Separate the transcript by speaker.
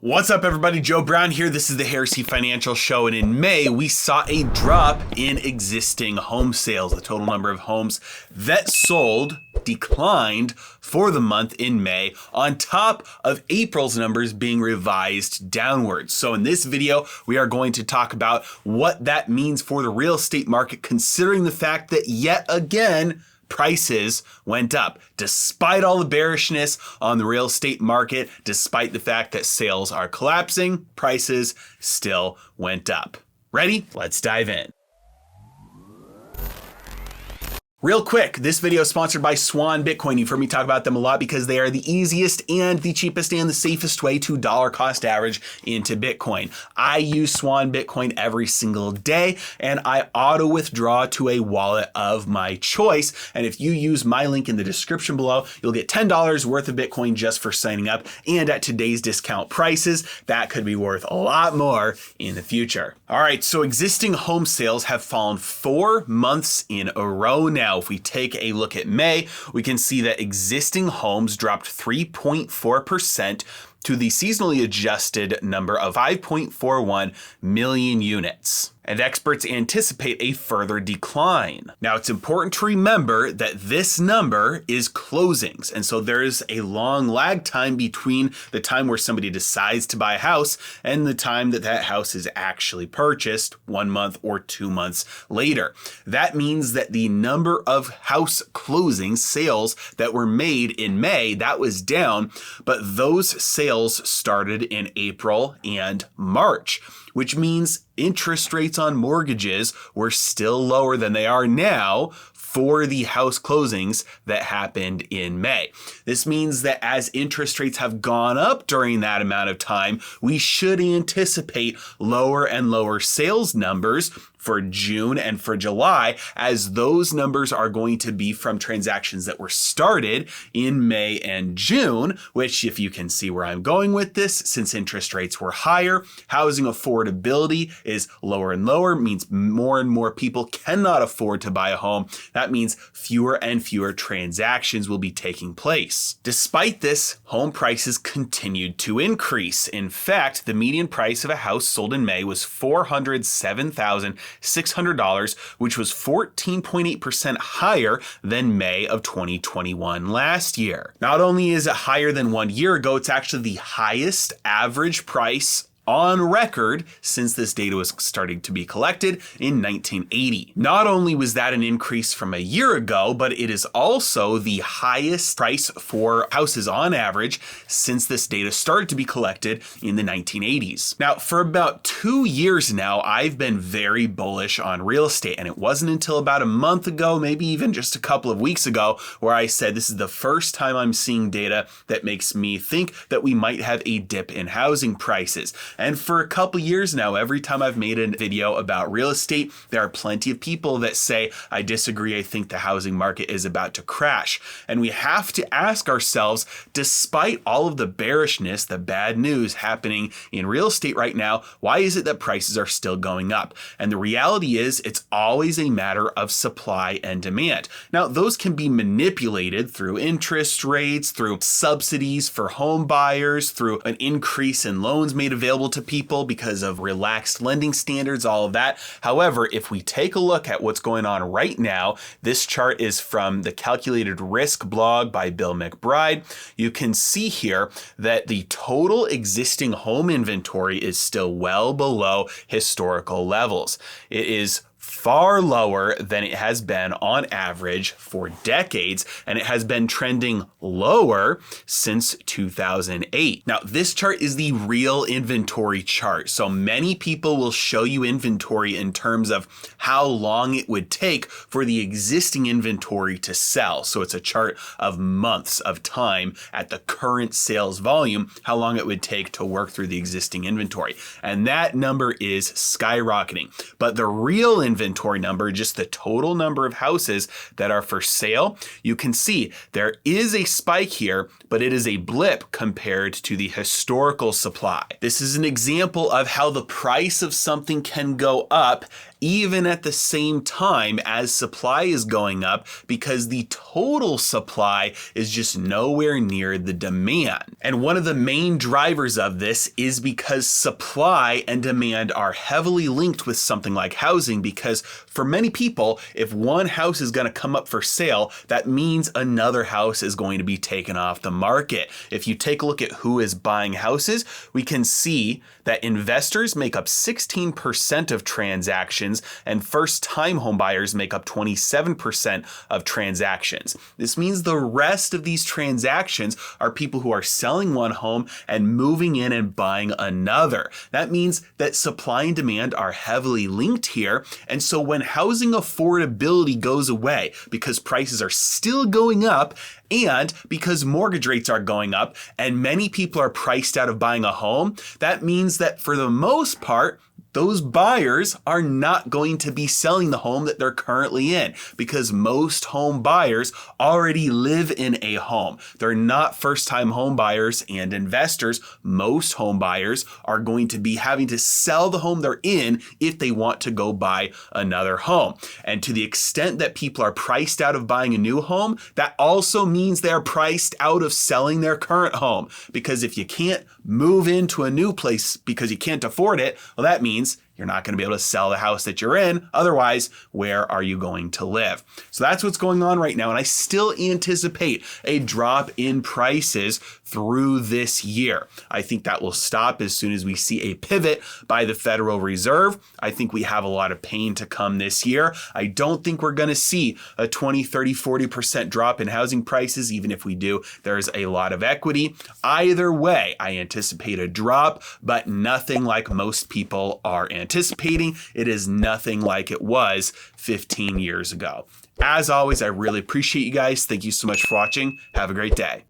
Speaker 1: What's up, everybody? Joe Brown here. This is the Heresy Financial Show, and in May, we saw a drop in existing home sales. The total number of homes that sold declined for the month in May, on top of April's numbers being revised downwards. So in this video, we are going to talk about what that means for the real estate market, considering the fact that yet again, prices went up. Despite all the bearishness on the real estate market, despite the fact that sales are collapsing, prices still went up. Ready? Let's dive in. Real quick, this video is sponsored by Swan Bitcoin. You've heard me talk about them a lot because they are the easiest and the cheapest and the safest way to dollar cost average into Bitcoin. I use Swan Bitcoin every single day, and I auto withdraw to a wallet of my choice. And if you use my link in the description below, you'll get $10 worth of Bitcoin just for signing up. And at today's discount prices, that could be worth a lot more in the future. All right, so existing home sales have fallen 4 months in a row now. If we take a look at May, we can see that existing homes dropped 3.4% to the seasonally adjusted number of 5.41 million units. And experts anticipate a further decline. Now, it's important to remember that this number is closings. And so there's a long lag time between the time where somebody decides to buy a house and the time that that house is actually purchased 1 month or 2 months later. That means that the number of house closings, sales that were made in May, that was down, but those sales started in April and March, which means interest rates on mortgages were still lower than they are now for the house closings that happened in May. This means that as interest rates have gone up during that amount of time, we should anticipate lower and lower sales numbers for June and for July, as those numbers are going to be from transactions that were started in May and June, which, if you can see where I'm going with this, since interest rates were higher, housing affordability is lower and lower, means more and more people cannot afford to buy a home. That means fewer and fewer transactions will be taking place. Despite this, home prices continued to increase. In fact, the median price of a house sold in May was $407,600, which was 14.8% higher than May of 2021 last year. Not only is it higher than 1 year ago, it's actually the highest average price on record since this data was starting to be collected in 1980. Not only was that an increase from a year ago, but it is also the highest price for houses on average since this data started to be collected in the 1980s. Now, for about 2 years now, I've been very bullish on real estate, and it wasn't until about a month ago, maybe even just a couple of weeks ago, where I said this is the first time I'm seeing data that makes me think that we might have a dip in housing prices. And for a couple years now, every time I've made a video about real estate, there are plenty of people that say, I disagree, I think the housing market is about to crash. And we have to ask ourselves, despite all of the bearishness, the bad news happening in real estate right now, why is it that prices are still going up? And the reality is, it's always a matter of supply and demand. Now, those can be manipulated through interest rates, through subsidies for home buyers, through an increase in loans made available to people because of relaxed lending standards, all of that. However, if we take a look at what's going on right now, this chart is from the Calculated Risk blog by Bill McBride. You can see here that the total existing home inventory is still well below historical levels. It is far lower than it has been on average for decades, and it has been trending lower since 2008. Now, this chart is the real inventory chart. So many people will show you inventory in terms of how long it would take for the existing inventory to sell. So it's a chart of months of time at the current sales volume, how long it would take to work through the existing inventory. And that number is skyrocketing. But the real inventory inventory number, just the total number of houses that are for sale, you can see there is a spike here, but it is a blip compared to the historical supply. This is an example of how the price of something can go up even at the same time as supply is going up, because the total supply is just nowhere near the demand. And one of the main drivers of this is because supply and demand are heavily linked with something like housing, because for many people, if one house is going to come up for sale, that means another house is going to be taken off the market. If you take a look at who is buying houses, we can see that investors make up 16% of transactions, and first-time home buyers make up 27% of transactions. This means the rest of these transactions are people who are selling one home and moving in and buying another. That means that supply and demand are heavily linked here, and so when housing affordability goes away because prices are still going up, and because mortgage rates are going up and many people are priced out of buying a home, that means that for the most part, those buyers are not going to be selling the home that they're currently in, because most home buyers already live in a home. They're not first-time home buyers and investors. Most home buyers are going to be having to sell the home they're in if they want to go buy another home. And to the extent that people are priced out of buying a new home, that also means they're priced out of selling their current home. Because if you can't move into a new place because you can't afford it, well, that means you're not going to be able to sell the house that you're in. Otherwise, where are you going to live? So that's what's going on right now. And I still anticipate a drop in prices through this year. I think that will stop as soon as we see a pivot by the Federal Reserve. I think we have a lot of pain to come this year. I don't think we're going to see a 20, 30, 40% drop in housing prices. Even if we do, there's a lot of equity. Either way, I anticipate a drop, but nothing like most people are anticipating. It is nothing like it was 15 years ago. As always, I really appreciate you guys. Thank you so much for watching. Have a great day.